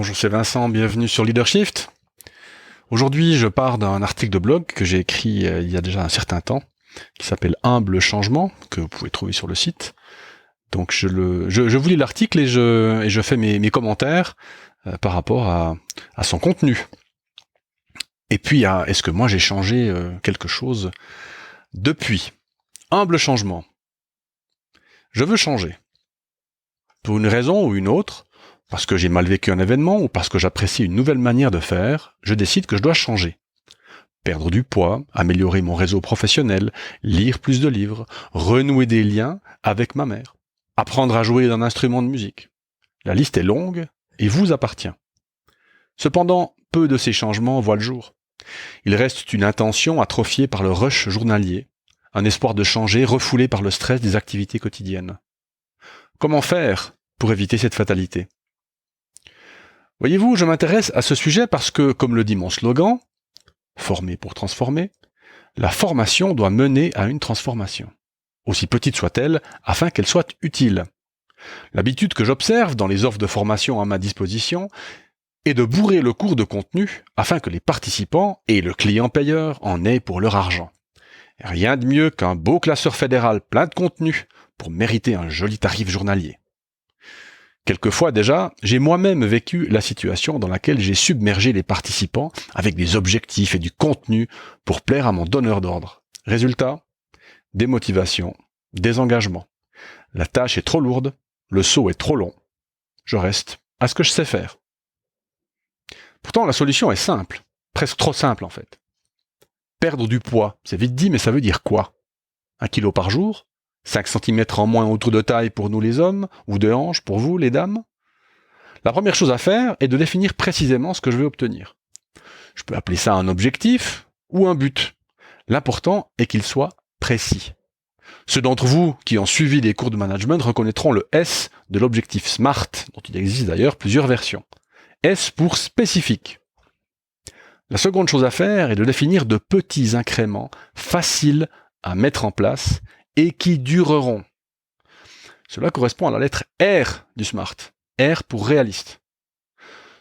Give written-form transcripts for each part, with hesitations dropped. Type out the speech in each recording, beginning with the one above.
Bonjour, c'est Vincent, bienvenue sur Leadershift. Aujourd'hui, je pars d'un article de blog que j'ai écrit il y a déjà un certain temps, qui s'appelle Humble Changement, que vous pouvez trouver sur le site. Donc je vous lis l'article et je fais mes commentaires par rapport à son contenu. Et puis, est-ce que moi j'ai changé quelque chose depuis? Humble changement. Je veux changer. Pour une raison ou une autre, parce que j'ai mal vécu un événement ou parce que j'apprécie une nouvelle manière de faire, je décide que je dois changer. Perdre du poids, améliorer mon réseau professionnel, lire plus de livres, renouer des liens avec ma mère, apprendre à jouer d'un instrument de musique. La liste est longue et vous appartient. Cependant, peu de ces changements voient le jour. Il reste une intention atrophiée par le rush journalier, un espoir de changer refoulé par le stress des activités quotidiennes. Comment faire pour éviter cette fatalité ? Voyez-vous, je m'intéresse à ce sujet parce que, comme le dit mon slogan, « Former pour transformer », la formation doit mener à une transformation, aussi petite soit-elle, afin qu'elle soit utile. L'habitude que j'observe dans les offres de formation à ma disposition est de bourrer le cours de contenu afin que les participants et le client payeur en aient pour leur argent. Rien de mieux qu'un beau classeur fédéral plein de contenu pour mériter un joli tarif journalier. Quelquefois déjà, j'ai moi-même vécu la situation dans laquelle j'ai submergé les participants avec des objectifs et du contenu pour plaire à mon donneur d'ordre. Résultat, démotivation, désengagement. La tâche est trop lourde, le saut est trop long. Je reste à ce que je sais faire. Pourtant, la solution est simple, presque trop simple en fait. Perdre du poids, c'est vite dit, mais ça veut dire quoi ? 1 kilo par jour ? 5 cm en moins autour de taille pour nous les hommes, ou de hanches pour vous les dames. La première chose à faire est de définir précisément ce que je veux obtenir. Je peux appeler ça un objectif ou un but. L'important est qu'il soit précis. Ceux d'entre vous qui ont suivi les cours de management reconnaîtront le S de l'objectif SMART, dont il existe d'ailleurs plusieurs versions. S pour spécifique. La seconde chose à faire est de définir de petits incréments faciles à mettre en place et qui dureront. Cela correspond à la lettre R du SMART. R pour réaliste.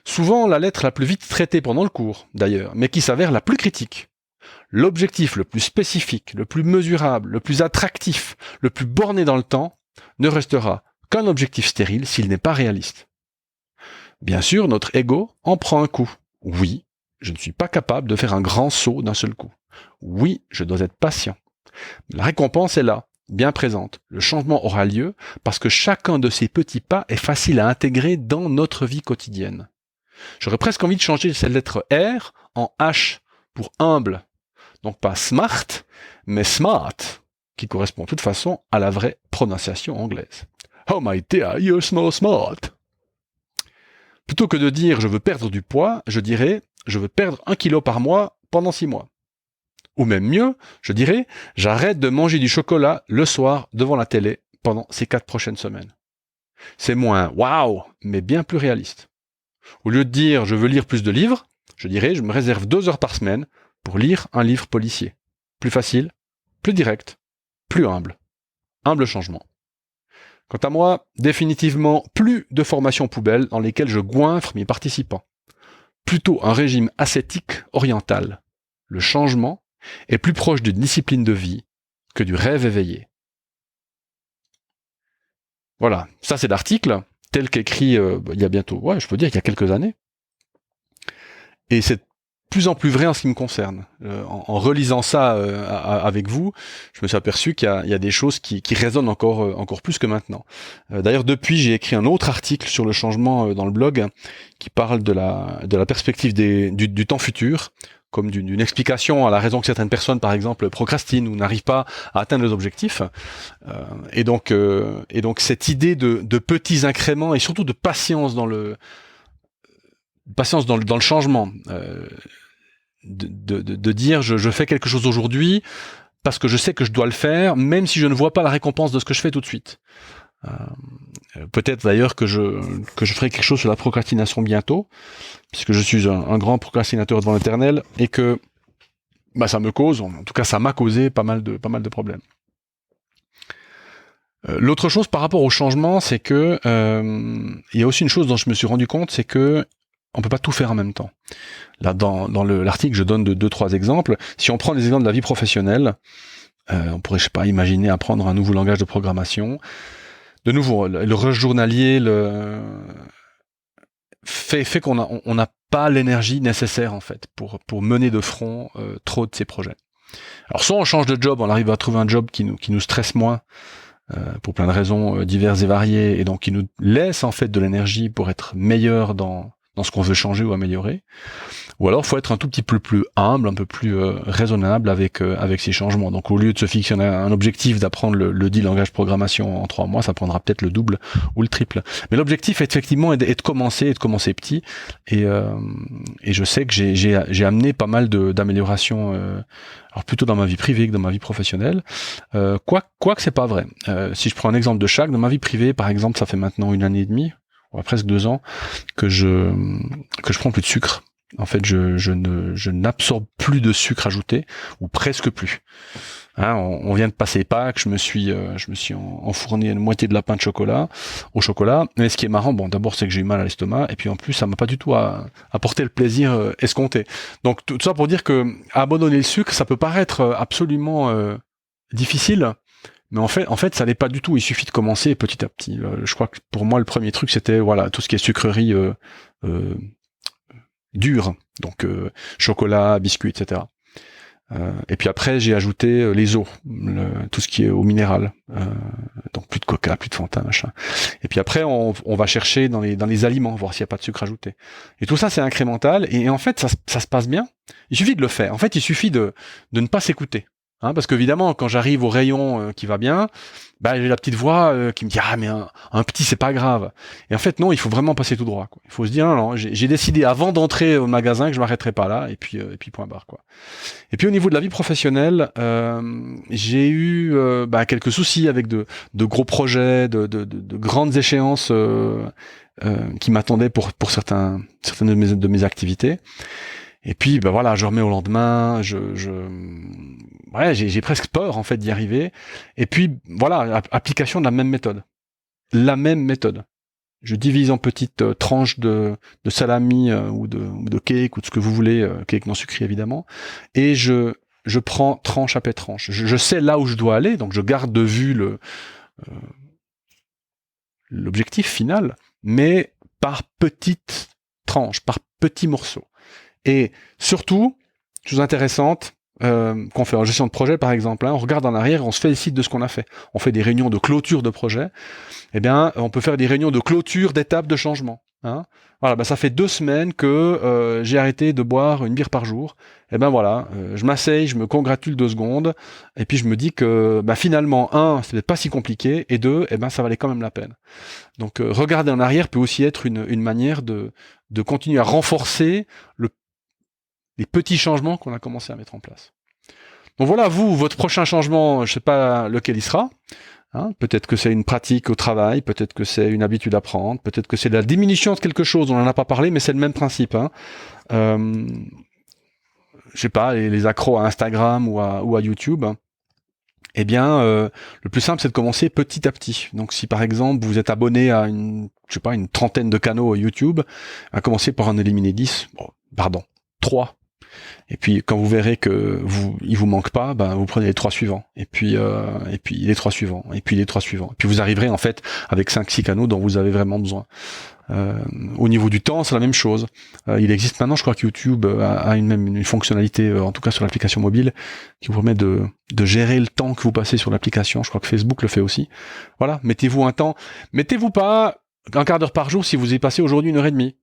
Souvent la lettre la plus vite traitée pendant le cours, d'ailleurs, mais qui s'avère la plus critique. L'objectif le plus spécifique, le plus mesurable, le plus attractif, le plus borné dans le temps, ne restera qu'un objectif stérile s'il n'est pas réaliste. Bien sûr, notre ego en prend un coup. Oui, je ne suis pas capable de faire un grand saut d'un seul coup. Oui, je dois être patient. La récompense est là, bien présente. Le changement aura lieu parce que chacun de ces petits pas est facile à intégrer dans notre vie quotidienne. J'aurais presque envie de changer cette lettre R en H pour humble. Donc pas smart, mais smart, qui correspond de toute façon à la vraie prononciation anglaise. Oh my dear, you're so smart. Plutôt que de dire je veux perdre du poids, je dirais je veux perdre 1 kilo par mois pendant 6 mois. Ou même mieux, je dirais, j'arrête de manger du chocolat le soir devant la télé pendant ces 4 prochaines semaines. C'est moins waouh, mais bien plus réaliste. Au lieu de dire je veux lire plus de livres, je dirais je me réserve 2 heures par semaine pour lire un livre policier. Plus facile, plus direct, plus humble. Humble changement. Quant à moi, définitivement plus de formations poubelles dans lesquelles je goinfre mes participants. Plutôt un régime ascétique oriental. Le changement est plus proche d'une discipline de vie que du rêve éveillé. Voilà, ça c'est l'article, tel qu'écrit il y a bientôt, je peux dire qu'il y a quelques années. Et c'est de plus en plus vrai en ce qui me concerne. En relisant ça avec vous, je me suis aperçu qu'il y a des choses qui résonnent encore plus que maintenant. D'ailleurs, depuis, j'ai écrit un autre article sur le changement dans le blog qui parle de la perspective du temps futur, comme d'une explication à la raison que certaines personnes, par exemple, procrastinent ou n'arrivent pas à atteindre leurs objectifs. Et donc cette idée de petits incréments et surtout de patience dans le changement, de dire je fais quelque chose aujourd'hui parce que je sais que je dois le faire, même si je ne vois pas la récompense de ce que je fais tout de suite. Peut-être d'ailleurs que je ferai quelque chose sur la procrastination bientôt, puisque je suis un grand procrastinateur devant l'éternel et que ça me cause, en tout cas ça m'a causé pas mal de problèmes. L'autre chose par rapport au changement, c'est que il y a aussi une chose dont je me suis rendu compte, c'est que on peut pas tout faire en même temps. Là, dans l'article, je donne 2-3 exemples. Si on prend des exemples de la vie professionnelle, on pourrait, je sais pas, imaginer apprendre un nouveau langage de programmation. De nouveau, le rush journalier fait qu'on n'a pas l'énergie nécessaire en fait pour mener de front trop de ces projets. Alors soit on change de job, on arrive à trouver un job qui nous stresse moins pour plein de raisons diverses et variées, et donc qui nous laisse en fait de l'énergie pour être meilleur dans ce qu'on veut changer ou améliorer. Ou alors, faut être un tout petit peu plus humble, un peu plus raisonnable avec ces changements. Donc, au lieu de se fixer un objectif d'apprendre le dit langage de programmation en 3 mois, ça prendra peut-être le double ou le triple. Mais l'objectif, effectivement, est de commencer petit. Et je sais que j'ai amené pas mal d'améliorations, alors plutôt dans ma vie privée que dans ma vie professionnelle. Quoique c'est pas vrai. Si je prends un exemple de chaque, dans ma vie privée, par exemple, ça fait maintenant 1 année et demie, presque 2 ans, que je prends plus de sucre. En fait, je n'absorbe plus de sucre ajouté, ou presque plus. Hein, on vient de passer Pâques, je me suis enfourné une moitié de la pain de chocolat au chocolat. Mais ce qui est marrant, bon, d'abord c'est que j'ai eu mal à l'estomac, et puis en plus ça m'a pas du tout apporté le plaisir escompté. Donc tout ça pour dire que abandonner le sucre, ça peut paraître absolument difficile. Mais en fait, ça l'est pas du tout. Il suffit de commencer petit à petit. Je crois que pour moi, le premier truc, c'était tout ce qui est sucrerie dure, donc chocolat, biscuits, etc. Et puis après, j'ai ajouté les eaux, tout ce qui est eau minérale, donc plus de coca, plus de Fanta, machin. Et puis après, on va chercher dans les aliments, voir s'il n'y a pas de sucre ajouté. Et tout ça, c'est incrémental. Et en fait, ça se passe bien. Il suffit de le faire. En fait, il suffit de ne pas s'écouter. Hein, parce qu'évidemment, quand j'arrive au rayon qui va bien, j'ai la petite voix qui me dit mais un petit c'est pas grave. Et en fait non, il faut vraiment passer tout droit, quoi. Il faut se dire non, j'ai décidé avant d'entrer au magasin que je m'arrêterai pas là, et puis point barre, quoi. Et puis au niveau de la vie professionnelle, j'ai eu quelques soucis avec de gros projets, de grandes échéances qui m'attendaient pour certaines de mes activités. Et puis je remets au lendemain, j'ai presque peur en fait d'y arriver. Et puis application de la même méthode. Je divise en petites tranches de salami ou de cake ou de ce que vous voulez, cake non sucré évidemment, et je prends tranche après tranche. Je sais là où je dois aller, donc je garde de vue l'objectif final, mais par petites tranches, par petits morceaux. Et surtout, chose intéressante, qu'on fait en gestion de projet par exemple, on regarde en arrière, on se félicite de ce qu'on a fait. On fait des réunions de clôture de projet. On peut faire des réunions de clôture d'étapes de changement. Hein. Ça fait 2 semaines que j'ai arrêté de boire une bière par jour. Je m'asseye, je me congratule 2 secondes, et puis je me dis que finalement, 1, c'est peut-être pas si compliqué, et 2, ça valait quand même la peine. Donc regarder en arrière peut aussi être une manière de continuer à renforcer les petits changements qu'on a commencé à mettre en place. Donc voilà, votre prochain changement, je sais pas lequel il sera. Hein, peut-être que c'est une pratique au travail, peut-être que c'est une habitude à prendre, peut-être que c'est la diminution de quelque chose, on n'en a pas parlé, mais c'est le même principe. Hein. Je sais pas, les accros à Instagram ou à YouTube. Le plus simple, c'est de commencer petit à petit. Donc si par exemple vous êtes abonné à une trentaine de canaux YouTube, commencer par en éliminer 10, 3. Et puis quand vous verrez que il vous manque pas, vous prenez les 3 suivants. Et puis les 3 suivants. Et puis les 3 suivants. Et puis vous arriverez en fait avec 5-6 canaux dont vous avez vraiment besoin. Au niveau du temps, c'est la même chose. Il existe maintenant, je crois que YouTube a une fonctionnalité, en tout cas sur l'application mobile, qui vous permet de gérer le temps que vous passez sur l'application. Je crois que Facebook le fait aussi. Voilà, mettez-vous un temps. Mettez-vous pas un quart d'heure par jour si vous y passez aujourd'hui 1h30.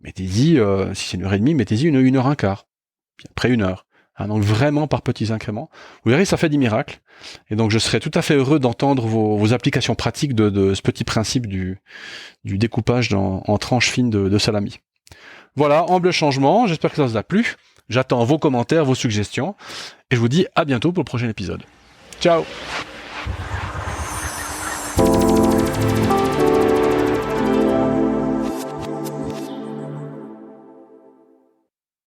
Mettez-y, si c'est 1h30, mettez-y 1h15. Puis après 1 heure. Hein, donc vraiment par petits incréments. Vous verrez, ça fait des miracles. Et donc je serais tout à fait heureux d'entendre vos applications pratiques de ce petit principe du découpage en tranches fines de salami. Voilà, humble changement, j'espère que ça vous a plu. J'attends vos commentaires, vos suggestions. Et je vous dis à bientôt pour le prochain épisode. Ciao!